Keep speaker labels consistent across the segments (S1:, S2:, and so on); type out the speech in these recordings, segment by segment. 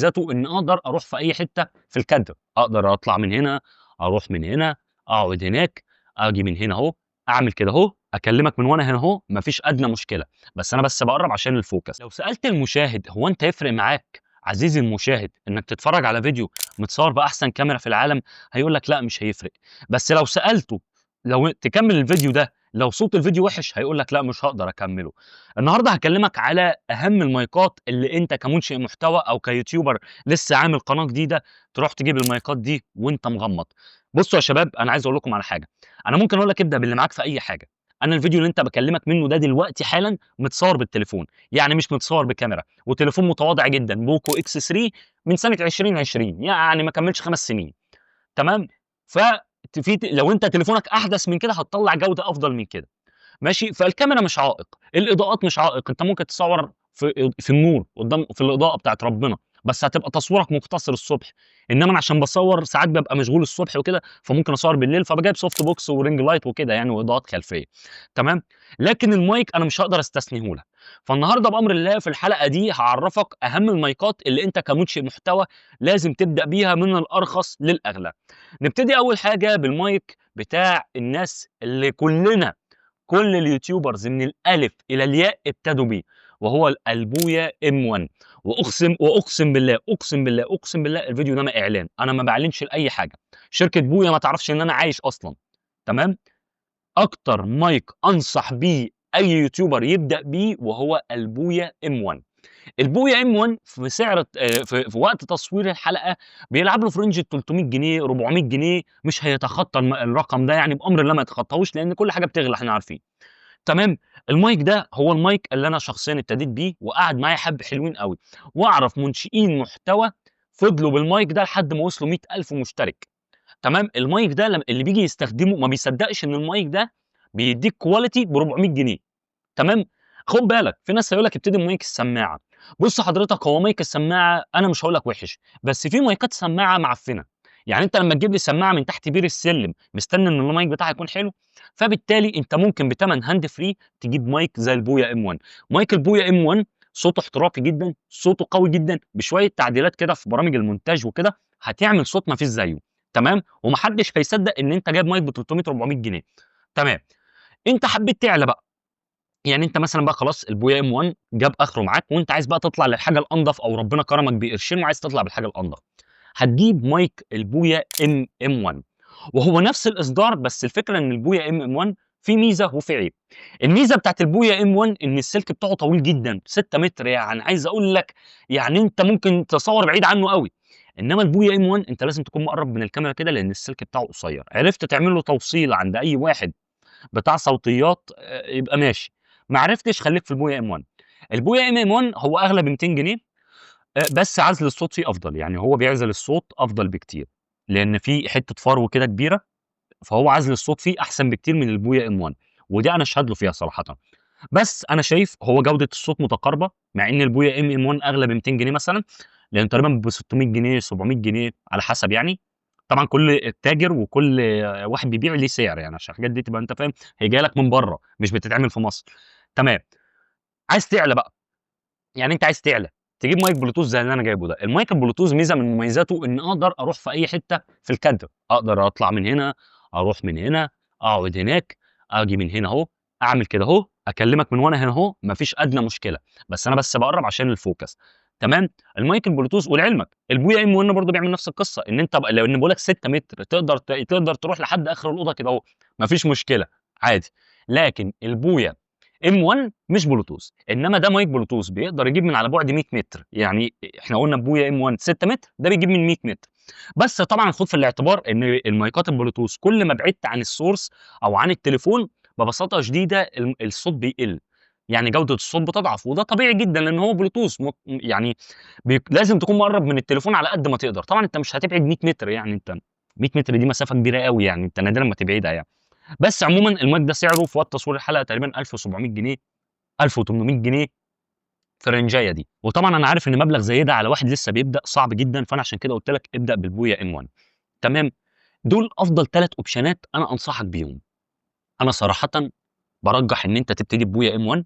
S1: ذاته ان اقدر اروح في اي حته في الكادر، اقدر اطلع من هنا، اروح من هنا، اقعد هناك، اجي من هنا اهو، اعمل كده اهو، اكلمك من وانا هنا اهو، مفيش ادنى مشكله. بس انا بقرب عشان الفوكس. لو سالت المشاهد هو انت يفرق معاك عزيزي المشاهد انك تتفرج على فيديو متصور باحسن كاميرا في العالم، هيقول لك لا مش هيفرق. بس لو سالته لو تكمل الفيديو ده لو صوت الفيديو وحش، هيقول لك لا مش هقدر اكمله. النهارده هكلمك على اهم المايكات اللي انت كمنشئ محتوى او كيوتيوبر لسه عامل قناه جديده تروح تجيب المايكات دي وانت مغمض. بصوا يا شباب، انا عايز اقول لكم على حاجه. انا ممكن اقول لك ابدا باللي معاك في اي حاجه. انا الفيديو اللي انت بكلمك منه ده دلوقتي حالا متصور بالتليفون، يعني مش متصور بكاميرا، وتليفون متواضع جدا بوكو اكس 3 من سنه 2020، يعني ما كملش 5 سنين. تمام. ف لو انت تليفونك احدث من كده هتطلع جوده افضل من كده. ماشي. فالكاميرا مش عائق، الاضاءات مش عائق، انت ممكن تصور في النور قدام في الاضاءه بتاعت ربنا، بس هتبقى تصويرك مقتصر الصبح. انما انا عشان بصور ساعات ببقى مشغول الصبح وكده، فممكن اصور بالليل، فبجيب سوفت بوكس ورينج لايت وكده يعني، واضاءات خلفيه. تمام. لكن المايك انا مش هقدر استثنيه لك. فالنهارده بامر الله في الحلقه دي هعرفك اهم المايكات اللي انت كمنشئ محتوى لازم تبدا بيها من الارخص للاغلى. نبتدي اول حاجه بالمايك بتاع الناس اللي كل اليوتيوبرز من الالف الى الياء ابتدوا بيه، وهو البويا ام 1. واقسم بالله اقسم بالله الفيديو ده ما اعلان، انا ما بعلنش لاي حاجه. شركه بويا ما تعرفش ان انا عايش اصلا. تمام. اكتر مايك انصح بيه اي يوتيوبر يبدا بيه وهو البويا ام 1. البويا ام 1 في سعر في وقت تصوير الحلقه بيلعب له في رينج 300 جنيه 400 جنيه، مش هيتخطى الرقم ده يعني، بامر الله ما يتخطاهوش لان كل حاجه بتغلى احنا عارفين. تمام. المايك ده هو المايك اللي انا شخصيا ابتديت بيه وقعد معايا حبه حلوين قوي، واعرف منشئين محتوى فضلوا بالمايك ده لحد ما وصلوا 100,000 مشترك. تمام. المايك ده اللي بيجي يستخدمه ما بيصدقش ان المايك ده بيديك كواليتي ب 400 جنيه. تمام. خد بالك في ناس هيقول لك ابتدي بمايك السماعه. بص حضرتك، هو مايك السماعه انا مش هقول لك وحش، بس في مايكات سماعه معفنه. يعني انت لما تجيب لي سماعه من تحت بير السلم مستني ان المايك بتاعها يكون حلو، فبالتالي انت ممكن بتمن هاند فري تجيب مايك زي البويا ام 1. مايك البويا ام 1 صوته احترافي جدا، صوته قوي جدا، بشويه تعديلات كده في برامج المونتاج وكده هتعمل صوت ما فيش زيه. تمام. ومحدش هيصدق ان انت جايب مايك ب 300 400 جنيه. تمام. انت حبيت تعلى بقى، يعني انت مثلا بقى خلاص البويا ام 1 جاب اخره معاك، وانت عايز بقى تطلع للحاجه الانضف، او ربنا كرمك بقرشين وعايز تطلع بالحاجه الانضف، هتجيب مايك البويا ام 1. وهو نفس الاصدار، بس الفكره ان البويا ام 1 في ميزه وفي عيب. الميزه بتاعت البويا ام 1 ان السلك بتاعه طويل جدا 6 متر، يعني عايز اقول لك يعني انت ممكن تصور بعيد عنه قوي. انما البويا ام 1 انت لازم تكون مقرب من الكاميرا كده لان السلك بتاعه قصير. عرفت تعمل له توصيل عند اي واحد بتاع صوتيات يبقى ماشي، ما عرفتش خليك في البويا ام 1. البويا ام 1 هو اغلى ب 200 جنيه، بس عزل الصوت فيه افضل، يعني هو بيعزل الصوت افضل بكتير لان في حته فرو كده كبيره، فهو عزل الصوت فيه احسن بكتير من البويا ام 1، ودي انا اشهد له فيها صراحه. بس انا شايف هو جوده الصوت متقاربه، مع ان البويا ام 1 اغلى ب 200 جنيه مثلا، لان تقريبا ب 600 جنيه 700 جنيه على حسب يعني. طبعا كل تاجر وكل واحد بيبيع ليه سعر، يعني عشان الحاجات دي تبقى انت فاهم هي جايه لك من بره مش بتتعمل في مصر. تمام. عايز تعلى بقى، يعني انت عايز تعلى تجيب مايك بلوتوث زي اللي انا جايبه ده. المايك البلوتوث ميزه من مميزاته ان اقدر اروح في اي حته في الكادر، اقدر اطلع من هنا، اروح من هنا، اقعد هناك، اجي من هنا اهو، اعمل كده اهو، اكلمك من وانا هنا اهو، مفيش ادنى مشكله. بس انا بقرب عشان الفوكس. تمام. المايك البلوتوث ولعلمك البويا ام 1 برضه بيعمل نفس القصه، ان انت لو ان بقول لك 6 متر تقدر تروح لحد اخر الاوضه كده اهو، مفيش مشكله عادي. لكن البويا ام 1 مش بلوتوث، انما ده مايك بلوتوث بيقدر يجيب من على بعد 100 متر، يعني احنا قلنا بويا ام 1 6 متر، ده بيجيب من 100 متر. بس طبعا خد في الاعتبار ان المايكات البلوتوث كل ما بعدت عن السورس او عن التليفون ببساطه شديده الصوت بيقل، يعني جوده الصوت بتضعف، وده طبيعي جدا لان هو بلوتوث يعني لازم تكون مقرب من التليفون على قد ما تقدر. طبعا انت مش هتبعد 100 متر، يعني انت 100 متر دي مسافه كبيره قوي، يعني انت نادرا ما تبعدها يعني. بس عموما المايك ده سعره في وقت تصوير الحلقه تقريبا 1700 جنيه 1800 جنيه، في الرنجايه دي. وطبعا انا عارف ان مبلغ زي ده على واحد لسه بيبدا صعب جدا، فانا عشان كده قلت لك ابدا بالبويا ام 1. تمام. دول افضل 3 اوبشنات انا انصحك بيهم. انا صراحه برجح ان انت تبتدي ببويا ام 1،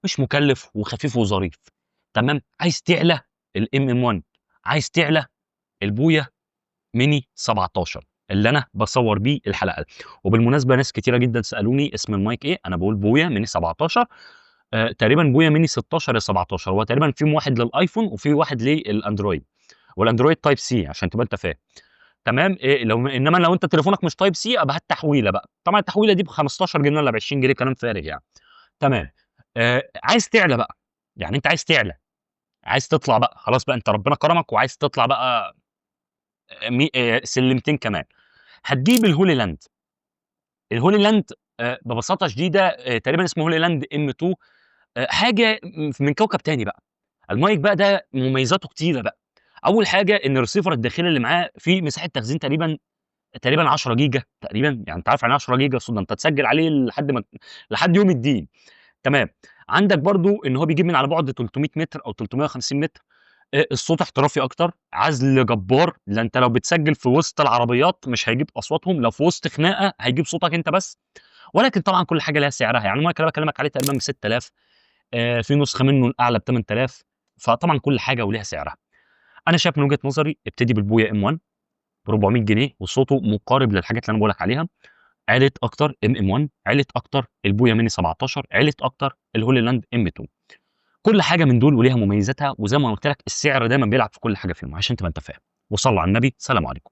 S1: مش مكلف وخفيف وظريف. تمام. عايز تعلى الام ام 1، عايز تعلى البويا ميني 17 اللي انا بصور بيه الحلقه. وبالمناسبه ناس كتيره جدا سالوني اسم المايك ايه، انا بقول بويا ميني 17. تقريبا بويا ميني 16 يا 17، هو تقريبا في واحد للايفون وفي واحد للاندرويد، والاندرويد تايب سي عشان تبقى انت فاهم. تمام. إيه لو انما لو انت تليفونك مش تايب سي ابقى هات تحويله بقى، طبعا التحويله دي ب 15 جنيه ولا ب 20 جنيه، كلام فارغ يعني. تمام. عايز تعلى بقى، يعني انت عايز تعلى، عايز تطلع بقى خلاص بقى، انت ربنا كرمك وعايز تطلع بقى سلمتين كمان. هتجيب الهولي لاند. الهولي لاند ببساطه شديده تقريبا اسمه هولي لاند ام 2، حاجه من كوكب تاني بقى. المايك بقى ده مميزاته كتيره بقى. اول حاجه ان الريسيفر الداخلي اللي معاه فيه مساحه تخزين تقريبا 10 جيجا تقريبا، يعني انت عارف يعني 10 جيجا صدى انت تسجل عليه لحد يوم الدين. تمام. عندك برضو ان هو بيجيب من على بعد 300 متر او 350 متر. الصوت احترافي اكتر، عزل جبار، لان انت لو بتسجل في وسط العربيات مش هيجيب اصواتهم، لو في وسط خناقه هيجيب صوتك انت بس. ولكن طبعا كل حاجه لها سعرها، يعني المايك اللي بكلمك عليه تقريبا ب 6000، في نسخه منه الاعلى ب 8000. فطبعا كل حاجه وليها سعرها. انا شايف من وجهه نظري ابتدي بالبويا ام 1 ب 400 جنيه، وصوته مقارب للحاجات اللي انا بقول لك عليها. علت اكتر ام 1، علت اكتر البويا ميني 17، علت اكتر الهولي لاند ام 2. كل حاجه من دول وليها مميزاتها، وزي ما قلت لك السعر دايما بيلعب في كل حاجه فيهم عشان تبقى انت فاهم. وصلوا على النبي، سلام عليكم.